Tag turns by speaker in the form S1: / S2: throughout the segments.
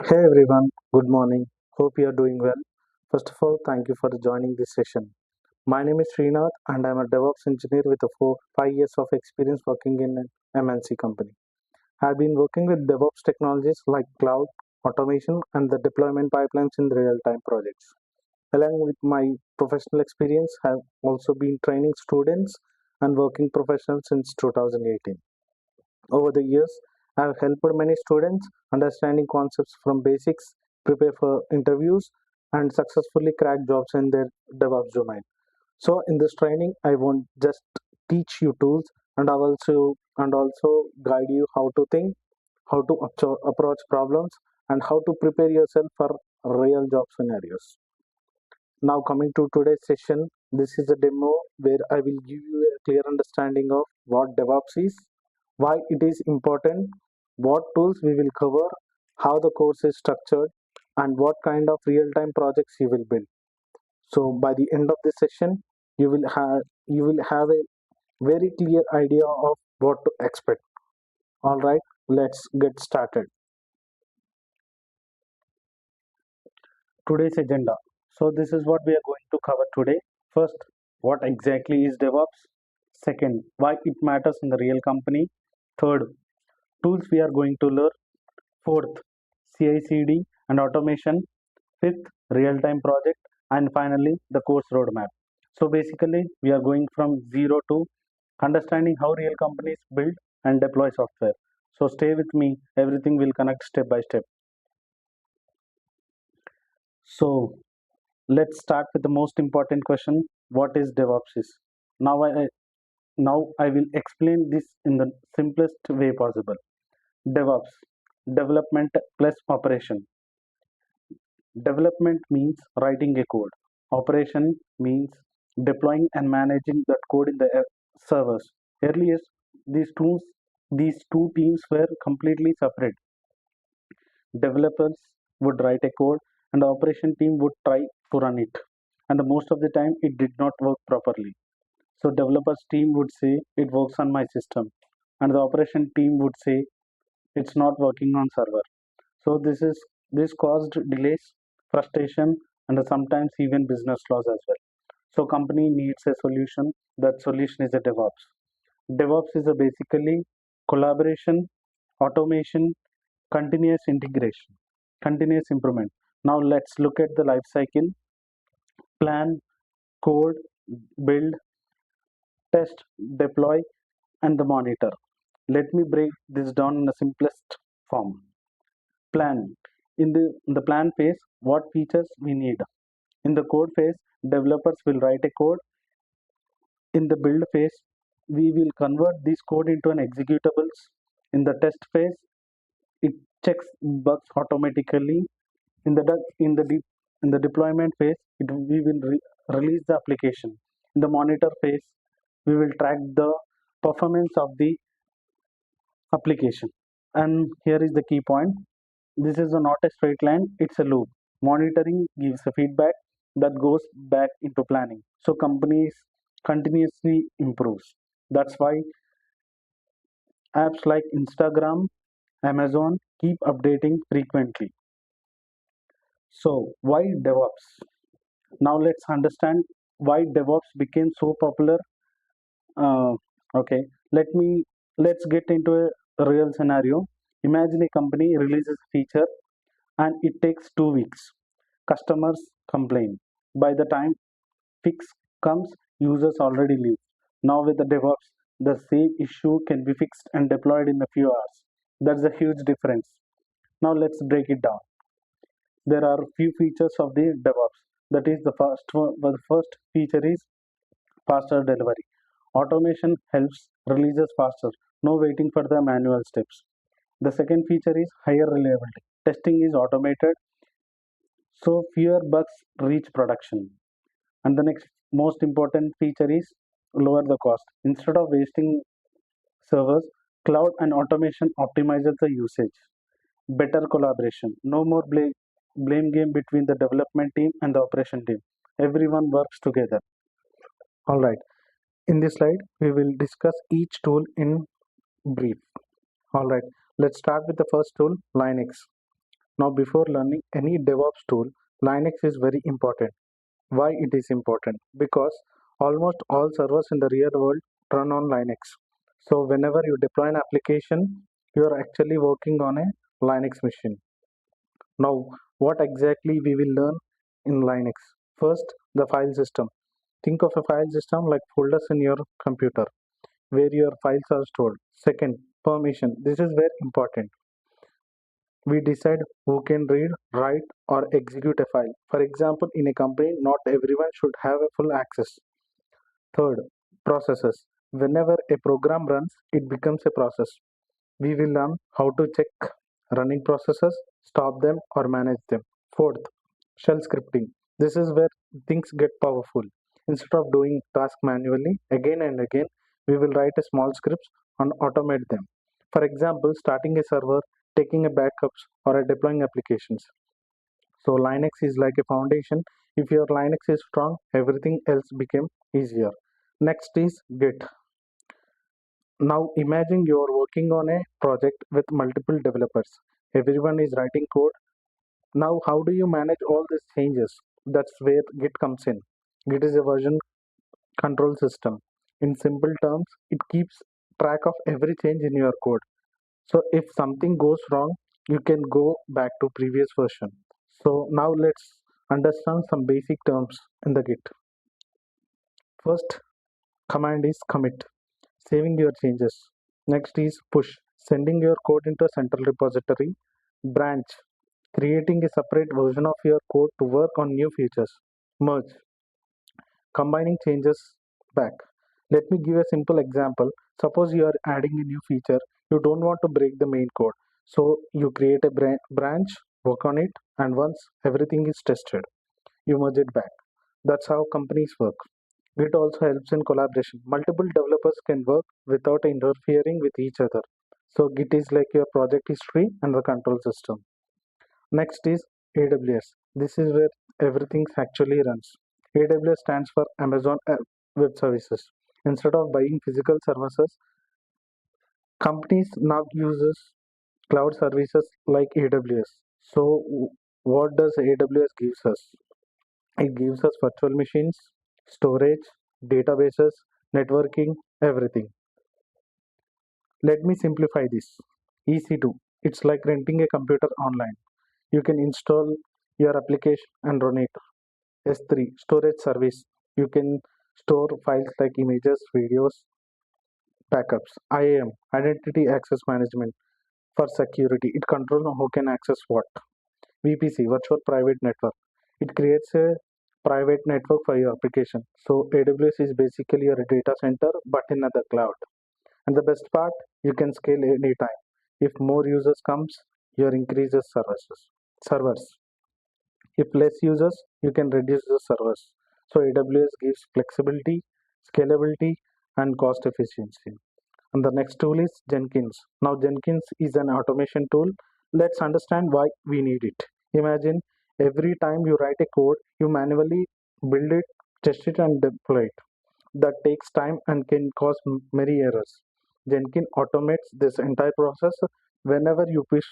S1: Hey everyone, good morning. Hope you are doing well. First of all, thank you for joining this session. My name is Srinath and I'm a DevOps engineer with 5 years of experience working in an MNC company. I've been working with DevOps technologies like cloud, automation, and the deployment pipelines in real-time projects. Along with my professional experience, I've also been training students and working professionals since 2018. Over the years, I have helped many students understanding concepts from basics, prepare for interviews, and successfully crack jobs in their DevOps domain. So, in this training, I won't just teach you tools, and also guide you how to think, how to approach problems, and how to prepare yourself for real job scenarios. Now, coming to today's session, this is a demo where I will give you a clear understanding of what DevOps is, why it is important, what tools we will cover, how the course is structured, and what kind of real-time projects you will build. So, by the end of this session, you will have a very clear idea of what to expect. All right, let's get started. Today's agenda. So, this is what we are going to cover today. First, what exactly is DevOps? Second, why it matters in the real company. Third, tools we are going to learn. Fourth, CI/CD and automation. Fifth, real-time project. And finally, the course roadmap. So basically, we are going from zero to understanding how real companies build and deploy software. So stay with me. Everything will connect step by step. So let's start with the most important question. What is DevOps is? Now I will explain this in the simplest way possible. DevOps, development plus operation. Development means writing a code. Operation means deploying and managing that code in the servers. Earlier, these two teams were completely separate. Developers would write a code, and the operation team would try to run it. And most of the time, it did not work properly. So developers team would say it works on my system, and the operation team would say it's not working on server. So this caused delays, frustration, and sometimes even business loss as well. So company needs a solution. That solution is a DevOps. DevOps is a basically collaboration, automation, continuous integration, continuous improvement. Now let's look at the life cycle: plan, code, build, test, deploy, and the monitor. Let me break this down in the simplest form. Plan. In the plan phase, what features we need. In the code phase, developers will write a code. In the build phase, we will convert this code into an executables. In the test phase, it checks bugs automatically. In the in the deployment phase, we will release the application. In the monitor phase, we will track the performance of the application. And here is the key point. This is not a straight line, it's a loop. Monitoring gives a feedback that goes back into planning. So companies continuously improves. That's why apps like Instagram, Amazon keep updating frequently. So why DevOps? Now let's understand why DevOps became so popular. Uh, okay, let's get into a real scenario. Imagine a company releases a feature and it takes 2 weeks. Customers complain. By the time fix comes, users already leave. Now with the DevOps, the same issue can be fixed and deployed in a few hours. That's a huge difference. Now let's break it down. There are few features of the DevOps. That is the first one. The first feature is faster delivery. Automation helps releases faster. No waiting for the manual steps. The second feature is higher reliability. Testing is automated, so fewer bugs reach production. And the next most important feature is lower the cost. Instead of wasting servers, cloud and automation optimizes the usage. Better collaboration. No more blame game between the development team and the operation team. Everyone works together. All right. In this slide, we will discuss each tool in brief. All right. Let's start with the first tool, Linux. Now, before learning any DevOps tool, Linux is very important. Why it is important? Because almost all servers in the real world run on Linux. So, whenever you deploy an application, you are actually working on a Linux machine. Now, what exactly we will learn in Linux? First, the file system. Think of a file system like folders in your computer where your files are stored. Second, permission. This is very important. We decide who can read, write, or execute a file. For example, in a company, not everyone should have a full access. Third, processes. Whenever a program runs, it becomes a process. We will learn how to check running processes, stop them, or manage them. Fourth, shell scripting. This is where things get powerful. Instead of doing tasks manually again and again, we will write a small scripts and automate them. For example, starting a server, taking a backups, or deploying applications. So Linux is like a foundation. If your Linux is strong, everything else became easier. Next is Git. Now imagine you are working on a project with multiple developers. Everyone is writing code. Now how do you manage all these changes? That's where Git comes in. Git is a version control system. In simple terms, it keeps track of every change in your code. So if something goes wrong, you can go back to previous version. So now let's understand some basic terms in the Git. First command is commit, saving your changes. Next is push, sending your code into a central repository. Branch, creating a separate version of your code to work on new features. Merge, combining changes back. Let me give a simple example. Suppose you are adding a new feature, you don't want to break the main code. So you create a branch, work on it, and once everything is tested, you merge it back. That's how companies work. Git also helps in collaboration. Multiple developers can work without interfering with each other. So Git is like your project history and the control system. Next is AWS. This is where everything actually runs. AWS stands for Amazon Web Services. Instead of buying physical services, companies now uses cloud services like AWS. So what does AWS gives us? It gives us virtual machines, storage, databases, networking, everything. Let me simplify this. EC2. It's like renting a computer online. You can install your application and run it. S3 storage service. You can store files like images, videos, backups. IAM identity access management for security. It controls who can access what. VPC virtual private network. It creates a private network for your application. So AWS is basically your data center but in the cloud. And the best part, you can scale anytime. If more users comes, your increases servers. If less users, you can reduce the servers. So AWS gives flexibility, scalability, and cost efficiency. And the next tool is Jenkins. Now Jenkins is an automation tool. Let's understand why we need it. Imagine every time you write a code, you manually build it, test it, and deploy it. That takes time and can cause many errors. Jenkins automates this entire process. Whenever you push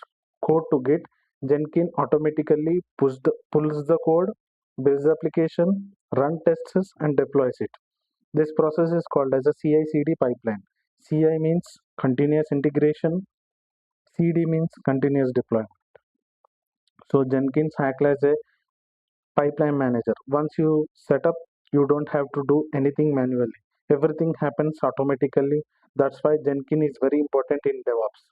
S1: code to Git, Jenkins automatically pulls the code, builds the application, run tests, and deploys it. This process is called as a CI/CD pipeline. CI means continuous integration, CD means continuous deployment. So Jenkins acts as a pipeline manager. Once you set up, you don't have to do anything manually. Everything happens automatically. That's why Jenkins is very important in DevOps.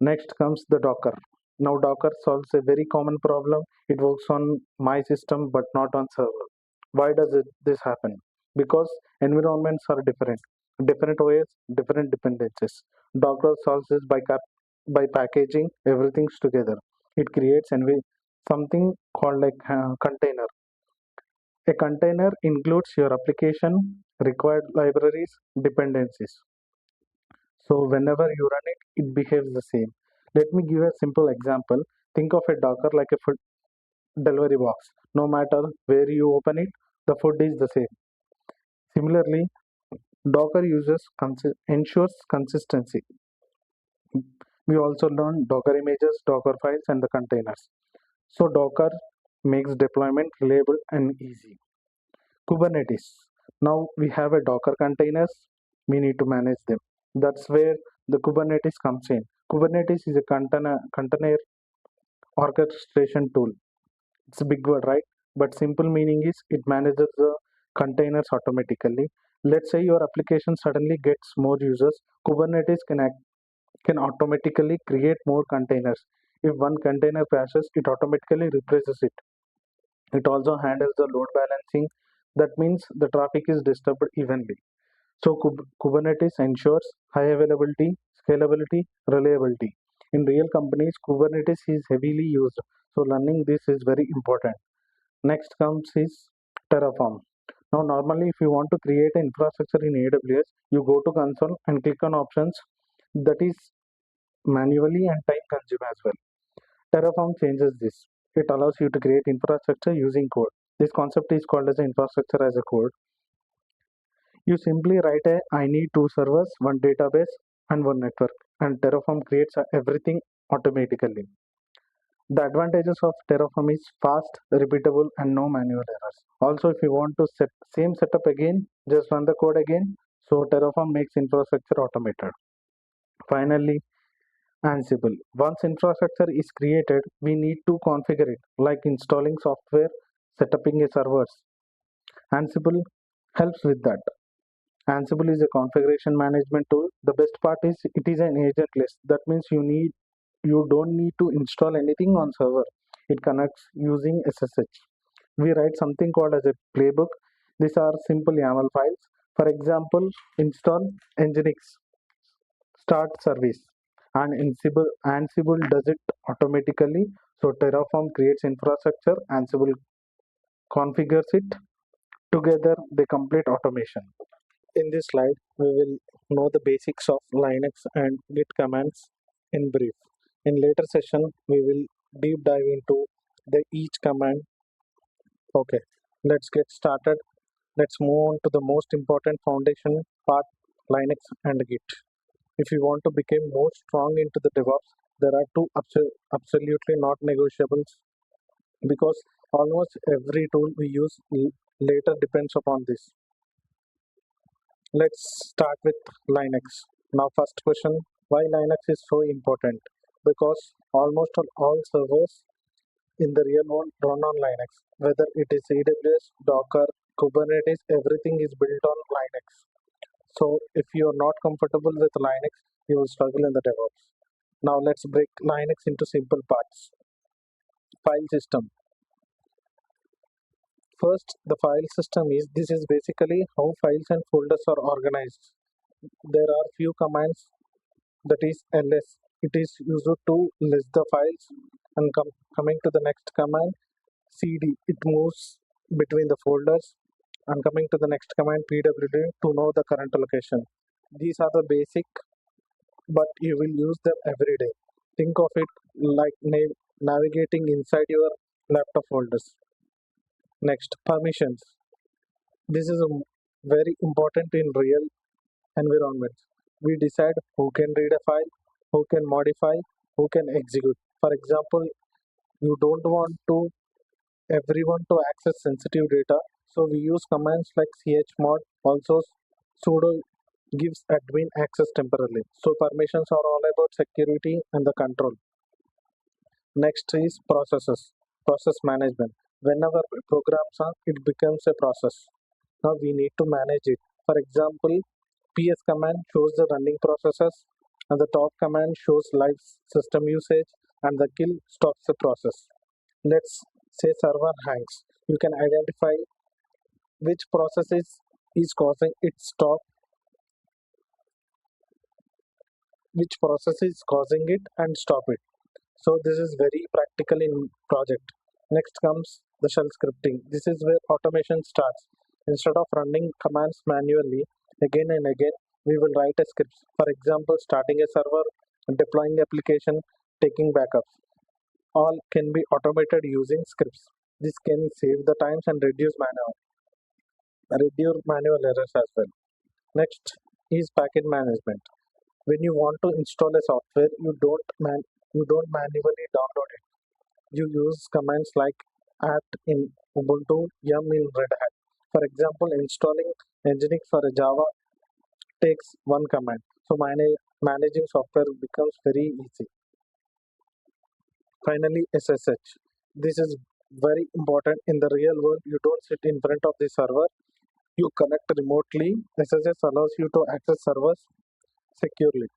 S1: Next comes the Docker. Now Docker solves a very common problem. It works on my system but not on server. Why does this happen? Because environments are different. Different OS, different dependencies. Docker solves this by packaging everything together. It creates something called like container. A container includes your application, required libraries, dependencies. So whenever you run it, it behaves the same. Let me give a simple example. Think of a Docker like a food delivery box. No matter where you open it, the food is the same. Similarly, Docker ensures consistency. We also learned Docker images, Docker files, and the containers. So Docker makes deployment reliable and easy. Kubernetes. Now we have a Docker containers, we need to manage them. That's where the Kubernetes comes in. Kubernetes is a container orchestration tool. It's a big word, right? But simple meaning is it manages the containers automatically. Let's say your application suddenly gets more users. Kubernetes can automatically create more containers. If one container crashes, it automatically replaces it. It also handles the load balancing. That means the traffic is distributed evenly. So Kubernetes ensures high availability, scalability, reliability. In real companies, Kubernetes is heavily used. So learning this is very important. Next comes is Terraform. Now normally if you want to create an infrastructure in AWS, you go to console and click on options. That is manually and time consuming as well. Terraform changes this. It allows you to create infrastructure using code. This concept is called as infrastructure as a code. You simply write a I need two servers, one database, and one network, and Terraform creates everything automatically. The advantages of Terraform is fast, repeatable, and no manual errors. Also, if you want to set same setup again, just run the code again. So Terraform makes infrastructure automated. Finally, Ansible. Once infrastructure is created, we need to configure it, like installing software, setting a servers. Ansible helps with that. Ansible is a configuration management tool. The best part is it is an agentless. That means you don't need to install anything on server. It connects using SSH. We write something called as a playbook. These are simple YAML files. For example, install Nginx start service, and Ansible does it automatically. So Terraform creates infrastructure, Ansible configures it. Together they complete automation. In this slide, we will know the basics of Linux and Git commands in brief. In later session, we will deep dive into the each command. Okay, let's get started. Let's move on to the most important foundation part, Linux and Git. If you want to become more strong into the DevOps, there are two absolutely not negotiables because almost every tool we use later depends upon this. Let's start with Linux. Now, first question, why Linux is so important? Because almost all servers in the real world run on Linux, whether it is AWS, Docker, Kubernetes, everything is built on Linux. So, if you are not comfortable with Linux, you will struggle in the DevOps. Now, let's break Linux into simple parts. File system. First, the file system is this is basically how files and folders are organized. There are few commands that is ls. It is used to list the files and coming to the next command cd. It moves between the folders and coming to the next command pwd to know the current location. These are the basic, but you will use them every day. Think of it like navigating inside your laptop folders. Next, permissions. This is very important in real environments. We decide who can read a file, who can modify, who can execute. For example, you don't want to everyone to access sensitive data, so we use commands like chmod. Also, sudo gives admin access temporarily. So permissions are all about security and the control. Next is processes, process management. Whenever programs are, it becomes a process. Now we need to manage it. For example, ps command shows the running processes, and the top command shows live system usage, and the kill stops the process. Let's say server hangs. You can identify which is causing it stop, which process is causing it and stop it. So this is very practical in project. Next comes the shell scripting. This is where automation starts. Instead of running commands manually again and again, we will write a script. For example, starting a server, deploying application, taking backups. All can be automated using scripts. This can save the times and reduce manual errors as well. Next is packet management.
S2: When you want to install a software, you don't manually download it. You use commands like at in Ubuntu, yum in Red Hat. For example, installing Nginx for a Java takes one command. So managing software becomes very easy. Finally, SSH. This is very important in the real world. You don't sit in front of the server. You connect remotely. SSH allows you to access servers securely.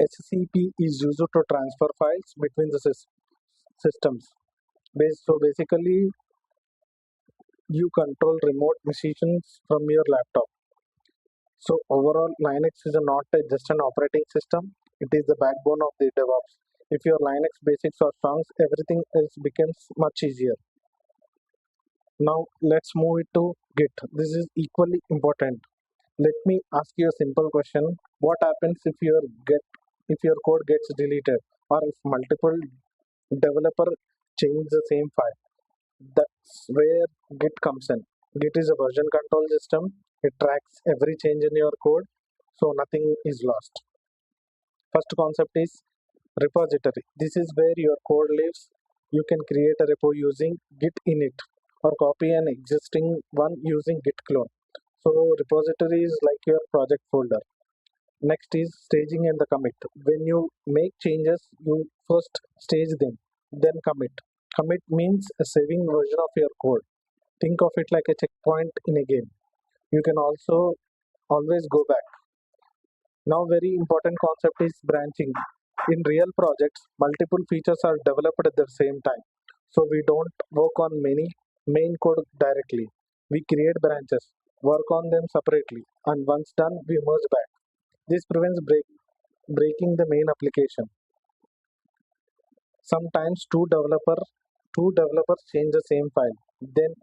S2: HCP is used to transfer files between the systems. So basically, you control remote machines from your laptop. So overall, Linux is not just an operating system; it is the backbone of the DevOps. If your Linux basics are strong, everything else becomes much easier. Now let's move it to Git. This is equally important. Let me ask you a simple question: what happens if your code gets deleted, or if multiple developer change the same file? That's where Git comes in. Git is a version control system. It tracks every change in your code, so nothing is lost. First concept is repository. This is where your code lives. You can create a repo using git init or copy an existing one using git clone. So repository is like your project folder. Next is staging and the commit. When you make changes, you first stage them, then commit. Commit means a saving version of your code. Think of it like a checkpoint in a game. You can also always go back. Now, very important concept is branching. In real projects, multiple features are developed at the same time. So we don't work on many main code directly. We create branches, work on them separately, and once done, we merge back. This prevents breaking the main application. Sometimes two developers change the same file, then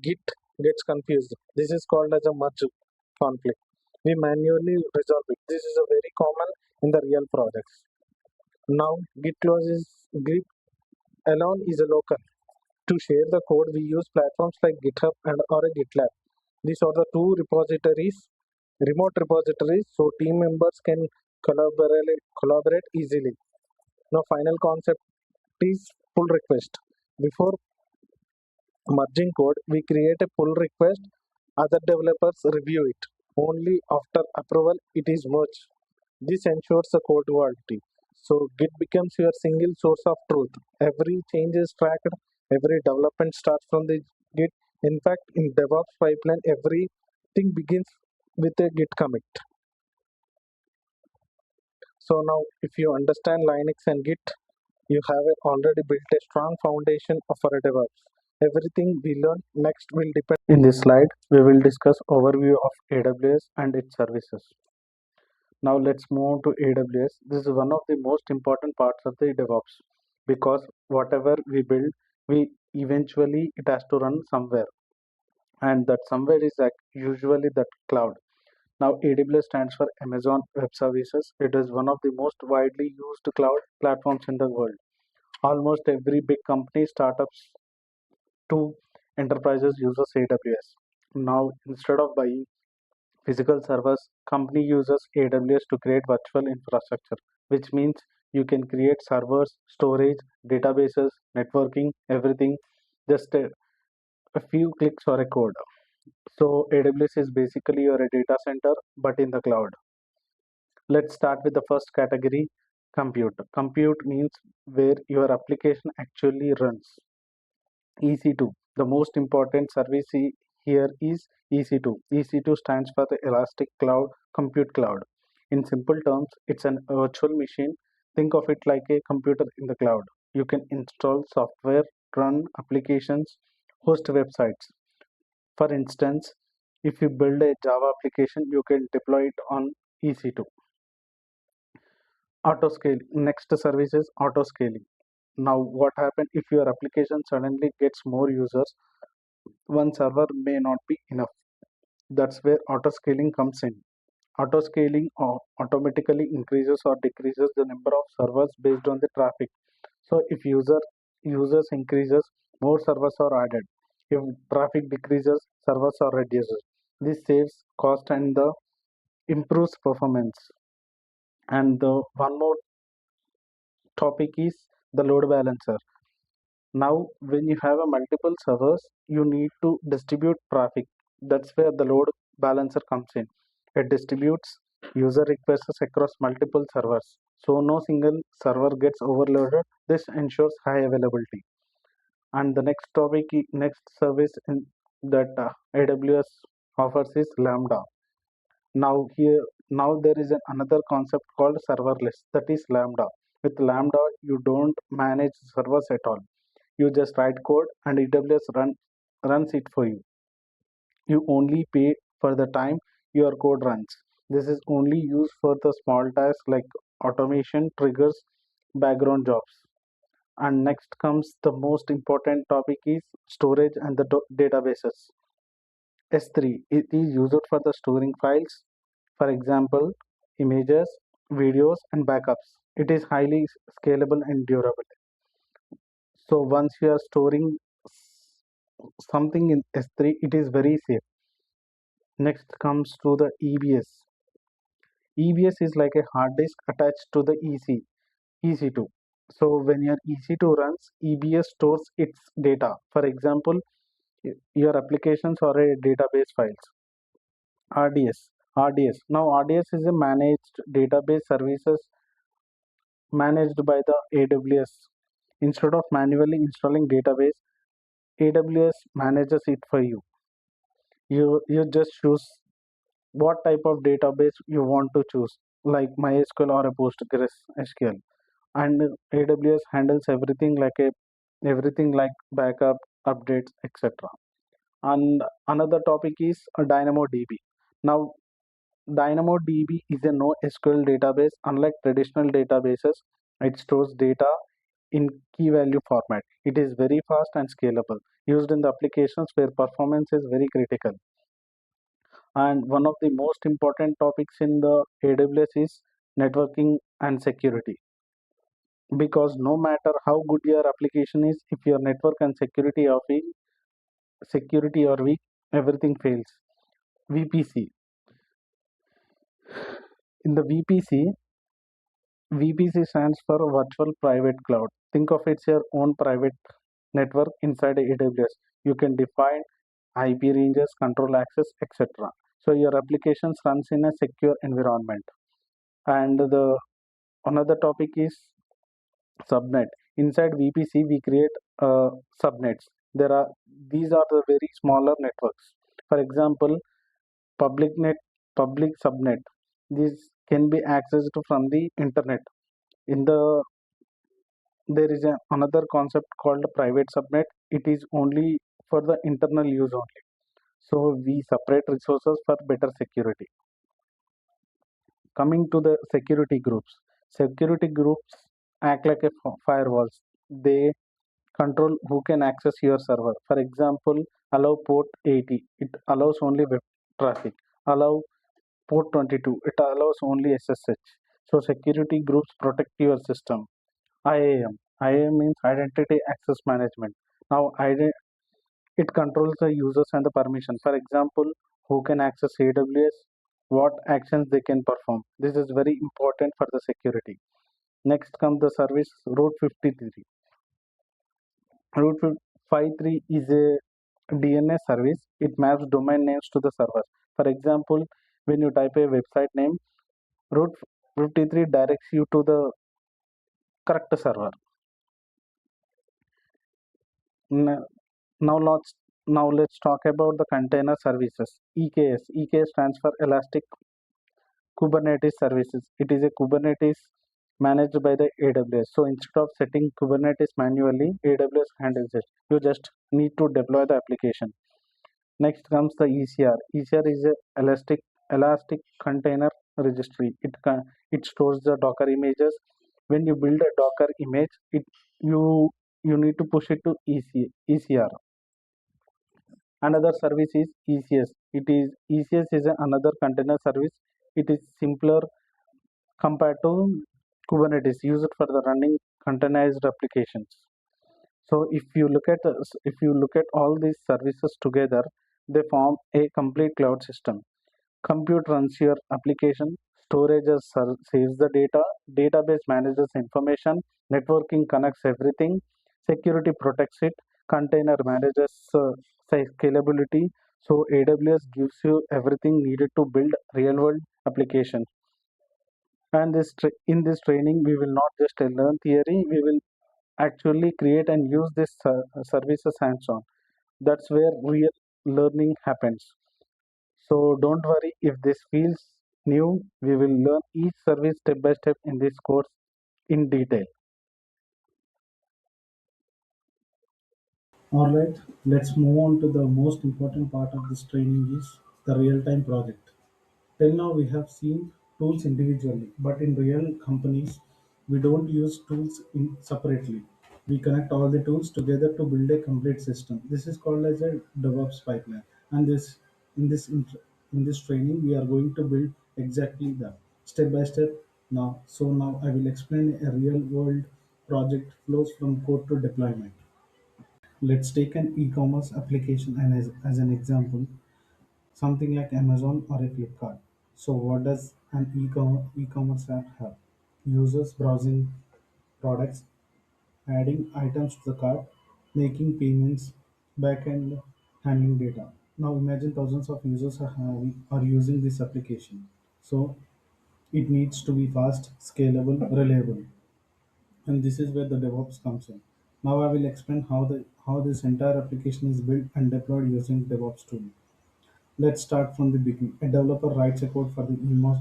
S2: Git gets confused. This is called as a merge conflict. We manually resolve it. This is a very common in the real projects. Now Git alone is a local. To share the code, we use platforms like GitHub and or a GitLab. These are the two repositories, remote repositories, so team members can collaborate easily. Now, final concept is pull request. Before merging code, we create a pull request. Other developers review it. Only after approval it is merged. This ensures the code quality. So Git becomes your single source of truth. Every change is tracked. Every development starts from the Git. In fact, in DevOps pipeline, everything begins with a Git commit. So now, if you understand Linux and Git, you have already built a strong foundation for a DevOps. Everything we learn next will depend. In this slide, we will discuss overview of AWS and its services. Now let's move to AWS. This is one of the most important parts of the DevOps because whatever we build, we eventually it has to run somewhere, and that somewhere is like usually that cloud. Now AWS stands for Amazon Web Services. It is one of the most widely used cloud platforms in the world. Almost every big company, startups to enterprises uses AWS. Now instead of buying physical servers, company uses AWS to create virtual infrastructure, which means you can create servers, storage, databases, networking, everything, just a few clicks or a code. So AWS is basically your data center, but in the cloud. Let's start with the first category, compute. Compute means where your application actually runs. EC2. The most important service here is EC2. EC2 stands for the Elastic Cloud Compute Cloud. In simple terms, it's an virtual machine. Think of it like a computer in the cloud. You can install software, run applications, host websites. For instance, if you build a Java application, you can deploy it on EC2. Auto scaling. Next service is auto scaling. Now, what happens if your application suddenly gets more users? One server may not be enough. That's where auto scaling comes in. Auto scaling automatically increases or decreases the number of servers based on the traffic. So if users increases, more servers are added. If traffic decreases, servers are reduced. This saves cost and the improves performance.
S1: And the one more topic is the load balancer. Now, when you have a multiple servers, you need to distribute traffic. That's where the load balancer comes in. It distributes user requests across multiple servers, so no single server gets overloaded. This ensures high availability. And the next topic, next service that AWS offers is Lambda. Now here, now there is another concept called serverless. That is Lambda. With Lambda, you don't manage servers at all. You just write code and runs it for you. You only pay for the time your code runs. This is only used for the small tasks like automation, triggers, background jobs. And next comes the most important topic is storage and the databases. S3, it is used for the storing files, for example, images, videos, and backups. It is highly scalable and durable. So once you are storing something in S3, it is very safe. Next comes to the EBS. EBS is like a hard disk attached to the EC2. So when your EC2 runs, EBS stores its data. For example, your applications or a database files. RDS. Now RDS is a managed database services managed by the AWS. Instead of manually installing database, AWS manages it for you. You just choose what type of database you want to choose, like MySQL or a PostgreSQL, and AWS handles everything like backup, updates, etc. And another topic is DynamoDB. Now, DynamoDB is a NoSQL database. Unlike traditional databases, it stores data in key value format. It is very fast and scalable, used in the applications where performance is very critical. And one of the most important topics in the AWS is networking and security. Because no matter how good your application is, if your network and security are weak, everything fails. VPC. In the VPC stands for Virtual Private Cloud. Think of it as your own private network inside AWS. You can define IP ranges, control access, etc. So your applications runs in a secure environment. And the another topic is subnet. Inside VPC, we create subnets. There are these are the very smaller networks. For example, public net, public subnet. These can be accessed from the internet. In the there is another concept called private subnet. It is only for the internal use only. So we separate resources for better security. Coming to the security groups act like a firewalls. They control who can access your server. For example, allow port 80, it allows only web traffic. Allow port 22, it allows only SSH. So security groups protect your system. IAM means Identity Access Management. Now, it controls the users and the permission. For example, who can access AWS, what actions they can perform. This is very important for the security. Next comes the service Route 53. Route 53 is a DNS service. It maps domain names to the servers. For example, when you type a website name, Route 53 directs you to the correct server. N- Now let's talk about the container services. EKS. EKS stands for Elastic Kubernetes Services. It is a Kubernetes managed by the AWS. So instead of setting Kubernetes manually, AWS handles it. You just need to deploy the application. Next comes the ECR. ECR is a Elastic Container Registry. It stores the Docker images. When you build a Docker image, it you you need to push it to ECR. Another service is ECS. ECS is another container service. It is simpler compared to Kubernetes, used for the running containerized applications. So if you look at all these services together, they form a complete cloud system. Compute runs your application, saves the data, database manages information, networking connects everything, security protects it, container manages scalability. So AWS gives you everything needed to build real world applications. And in this training, we will not just learn theory, we will actually create and use this services hands on. That's where real learning happens. So don't worry if this feels new, we will learn each service step by step in this course in detail.
S3: Alright, let's move on to the most important part of this training is the real-time project. Till now we have seen tools individually, but in real companies we don't use tools separately. We connect all the tools together to build a complete system. This is called as a DevOps pipeline. And in this in this training we are going to build exactly that step by step now. So now I will explain a real world project flows from code to deployment. Let's take an e-commerce application and as an example, something like Amazon or a Flipkart. So what does an e-commerce app have? Users browsing products, adding items to the cart, making payments, backend handling data. Now imagine thousands of users are using this application. So it needs to be fast, scalable, reliable. And this is where the DevOps comes in. Now I will explain how this entire application is built and deployed using DevOps tool. Let's start from the beginning. A developer writes a code for the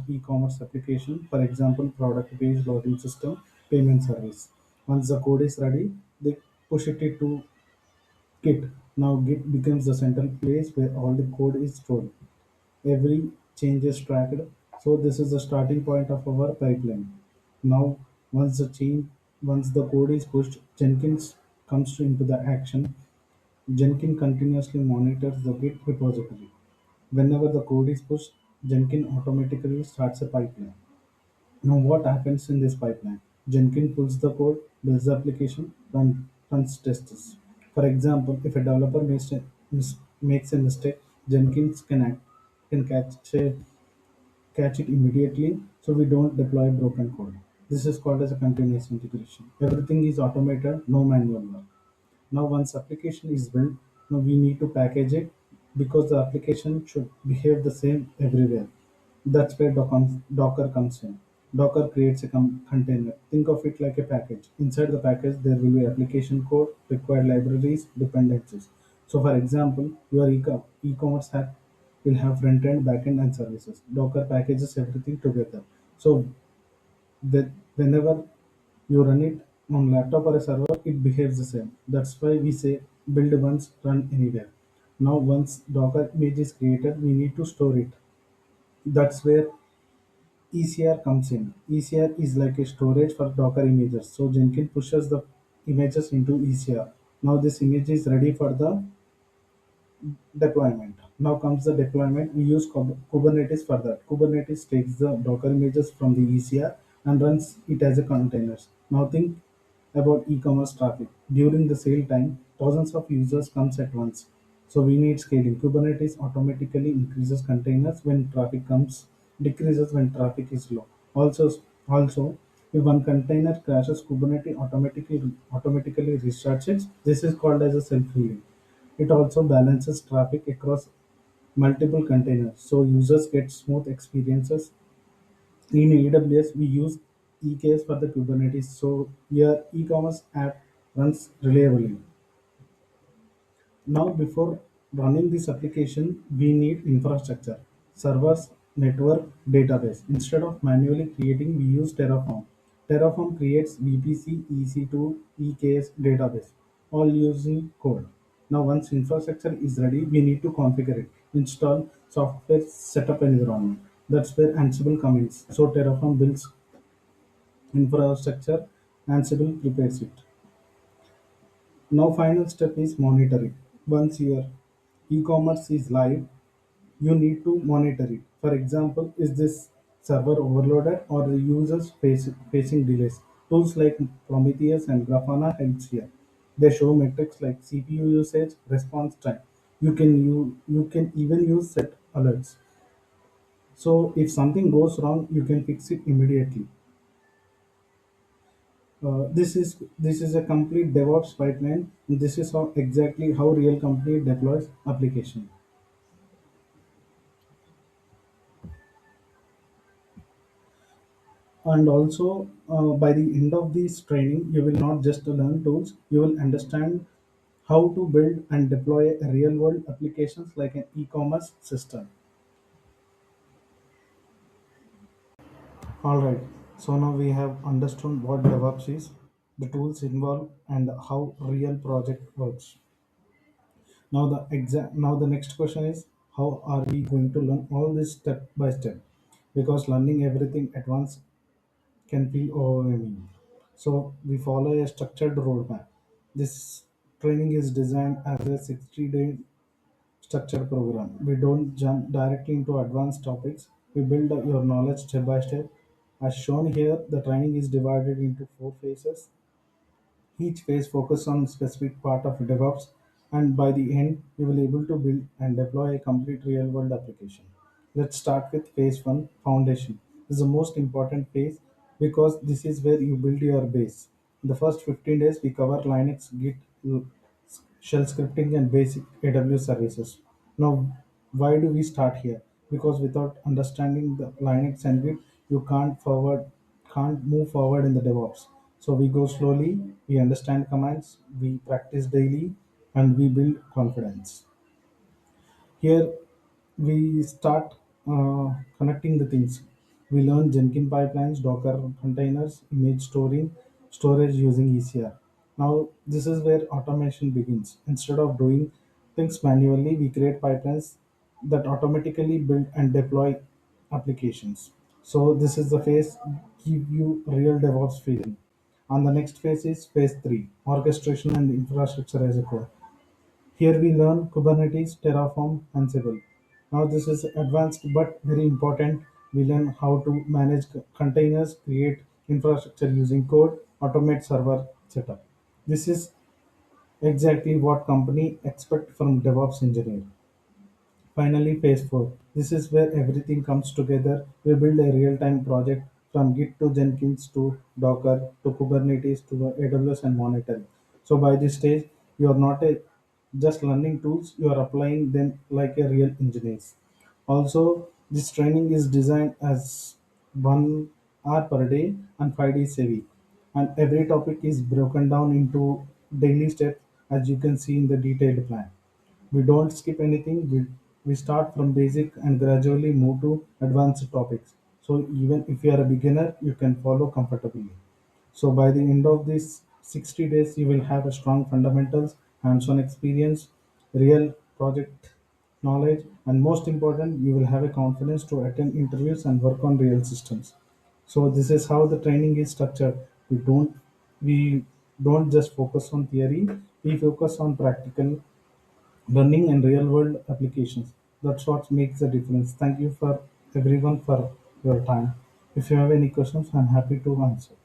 S3: e-commerce application, for example, product page loading system, payment service. Once the code is ready, they push it to Git. Now Git becomes the central place where all the code is stored. Every change is tracked. So this is the starting point of our pipeline. Now, once the code is pushed, Jenkins comes into the action. Jenkins continuously monitors the Git repository. Whenever the code is pushed, Jenkins automatically starts a pipeline. Now, what happens in this pipeline? Jenkins pulls the code, builds the application, runs tests. For example, if a developer makes a mistake, Jenkins can catch it immediately, so we don't deploy broken code. This is called as a continuous integration. Everything is automated, no manual work. Now once application is built, now we need to package it because the application should behave the same everywhere. That's where Docker comes in. Docker creates a container. Think of it like a package. Inside the package, there will be application code, required libraries, dependencies. So, for example, your e-commerce app will have front end, back end, and services. Docker packages everything together. So, whenever you run it on laptop or a server, it behaves the same. That's why we say build once, run anywhere. Now, once Docker image is created, we need to store it. That's where ECR comes in. ECR is like a storage for Docker images. So Jenkins pushes the images into ECR. Now this image is ready for the deployment. Now comes the deployment. We use Kubernetes for that. Kubernetes takes the Docker images from the ECR and runs it as a containers. Now think about e-commerce traffic. During the sale time, thousands of users comes at once. So we need scaling. Kubernetes automatically increases containers when traffic comes, decreases when traffic is low. Also, if one container crashes, Kubernetes automatically restarts it. This is called as a self-healing. It also balances traffic across multiple containers, so users get smooth experiences. In AWS, we use EKS for the Kubernetes, so your e-commerce app runs reliably. Now, before running this application, we need infrastructure, servers, network, database. Instead of manually creating, we use Terraform. Terraform creates VPC, EC2, EKS database, all using code. Now, once infrastructure is ready, we need to configure it. Install software setup environment. That's where Ansible comes in. So Terraform builds infrastructure, Ansible prepares it. Now final step is monitoring. Once your e-commerce is live, you need to monitor it. For example, is this server overloaded or the users facing delays? Tools like Prometheus and Grafana helps here. They show metrics like CPU usage, response time. You can even use set alerts. So if something goes wrong, you can fix it immediately. This is a complete DevOps pipeline. This is how exactly how real company deploys application. And also, by the end of this training, you will not just learn tools, you will understand how to build and deploy real world applications like an e-commerce system. All right, so now we have understood what DevOps is, the tools involved, and how real project works. Now the next question is, how are we going to learn all this step by step? Because learning everything at once can feel overwhelming. So we follow a structured roadmap. This training is designed as a 60-day structured program. We don't jump directly into advanced topics. We build up your knowledge step by step. As shown here, the training is divided into four phases. Each phase focuses on specific part of DevOps, and by the end, you will able to build and deploy a complete real-world application. Let's start with phase one, foundation. This is the most important phase because this is where you build your base. In the first 15 days, we cover Linux, Git, shell scripting, and basic AWS services. Now, why do we start here? Because without understanding the Linux and Git, you can't move forward in the DevOps. So we go slowly, we understand commands, we practice daily, and we build confidence. Here we start connecting the things. We learn Jenkins pipelines, Docker containers, image storing, storage using ECR. Now this is where automation begins. Instead of doing things manually, we create pipelines that automatically build and deploy applications. So this is the phase give you real DevOps feeling. And the next phase is phase three, orchestration and infrastructure as a code. Here we learn Kubernetes, Terraform, Ansible. Now this is advanced but very important. We learn how to manage containers, create infrastructure using code, automate server setup. This is exactly what company expect from DevOps engineer. Finally, phase 4. This is where everything comes together. We build a real-time project from Git to Jenkins to Docker to Kubernetes to AWS and monitoring. So by this stage, you are not just learning tools, you are applying them like a real engineers. Also, this training is designed as 1 hour per day and 5 days a week. And every topic is broken down into daily steps as you can see in the detailed plan. We don't skip anything. We start from basic and gradually move to advanced topics. So even if you are a beginner, you can follow comfortably. So by the end of this 60 days, you will have a strong fundamentals, hands-on experience, real project knowledge, and most important, you will have a confidence to attend interviews and work on real systems. So this is how the training is structured. We don't just focus on theory, we focus on practical learning and real world applications. That's what makes the difference. Thank you for everyone for your time. If you have any questions, I'm happy to answer.